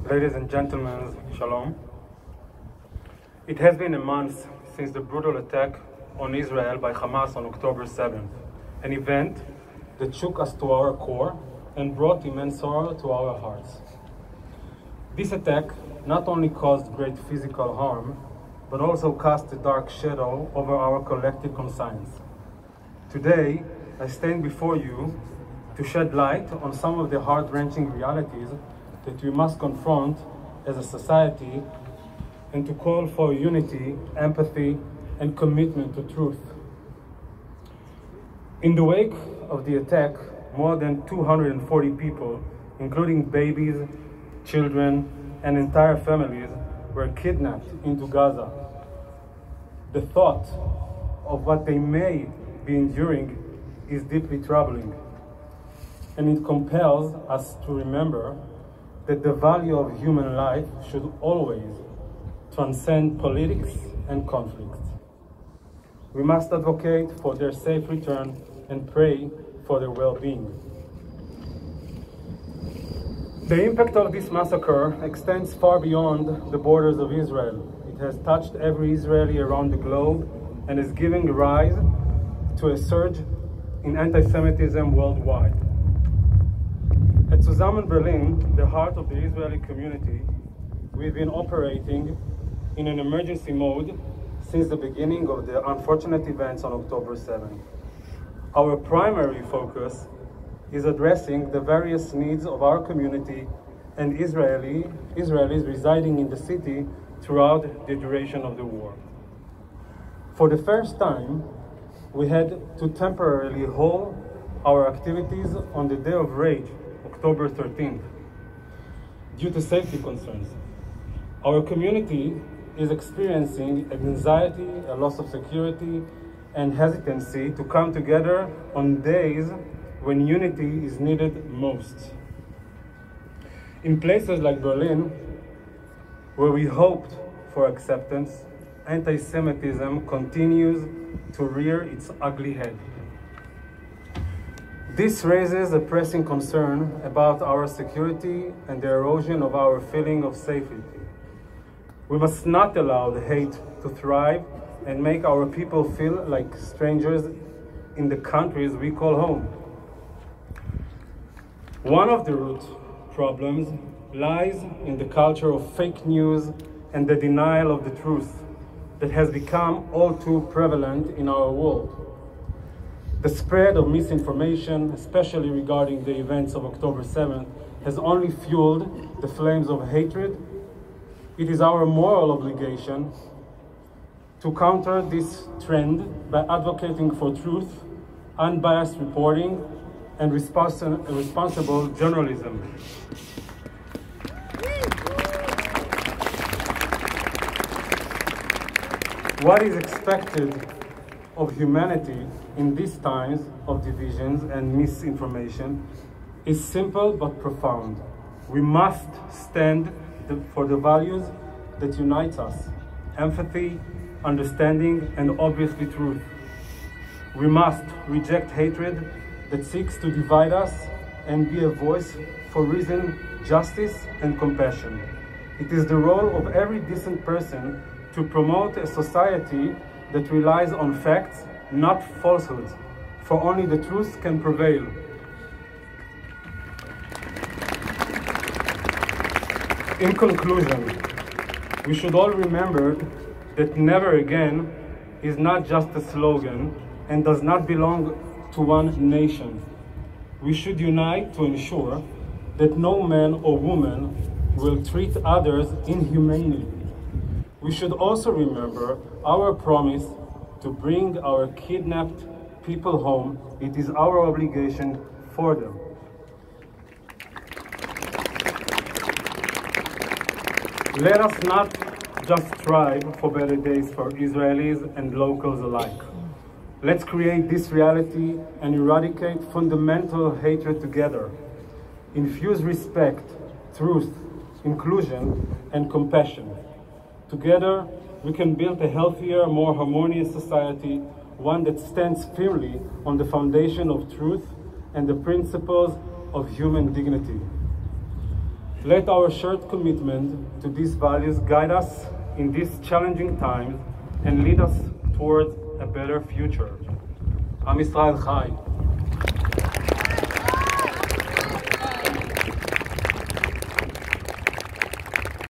Ladies and gentlemen, shalom. It has been a month since the brutal attack on Israel by HAMAS on October 7th, an event that shook us to our core and brought immense sorrow to our hearts. This attack not only caused great physical harm, but also cast a dark shadow over our collective conscience. Today, I stand before you to shed light on some of the heart-wrenching realities that we must confront as a society and to call for unity, empathy, and commitment to truth. In the wake of the attack, more than 240 people, including babies, children, and entire families, were kidnapped into Gaza. The thought of what they may be enduring is deeply troubling, and it compels us to remember that the value of human life should always transcend politics and conflict. We must advocate for their safe return and pray for their well-being. The impact of this massacre extends far beyond the borders of Israel. It has touched every Israeli around the globe and is giving rise to a surge in anti-Semitism worldwide. At Czuzāmen, Berlin, the heart of the Israeli community, we've been operating in an emergency mode since the beginning of the unfortunate events on October 7th. Our primary focus is addressing the various needs of our community and Israelis residing in the city throughout the duration of the war. For the first time, we had to temporarily halt our activities on the Day of Rage, October 13th, due to safety concerns. Our community is experiencing anxiety, a loss of security, and hesitancy to come together on days when unity is needed most. In places like Berlin, where we hoped for acceptance, anti-Semitism continues to rear its ugly head. This raises a pressing concern about our security and the erosion of our feeling of safety. We must not allow the hate to thrive and make our people feel like strangers in the countries we call home. One of the root problems lies in the culture of fake news and the denial of the truth that has become all too prevalent in our world. The spread of misinformation, especially regarding the events of October 7th, has only fueled the flames of hatred. It is our moral obligation to counter this trend by advocating for truth, unbiased reporting, and responsible journalism. What is expected of humanity in these times of divisions and misinformation is simple but profound. We must stand for the values that unite us: empathy, understanding, and obviously truth. We must reject hatred that seeks to divide us and be a voice for reason, justice, and compassion. It is the role of every decent person to promote a society that relies on facts, not falsehoods, for only the truth can prevail. In conclusion, we should all remember that never again is not just a slogan and does not belong to one nation. We should unite to ensure that no man or woman will treat others inhumanely. We should also remember our promise to bring our kidnapped people home. It is our obligation for them. Let us not just strive for better days for Israelis and locals alike. Let's create this reality and eradicate fundamental hatred together. Infuse respect, truth, inclusion, and compassion. Together, we can build a healthier, more harmonious society, one that stands firmly on the foundation of truth and the principles of human dignity. Let our shared commitment to these values guide us in these challenging times and lead us towards a better future. Am Yisrael Chai.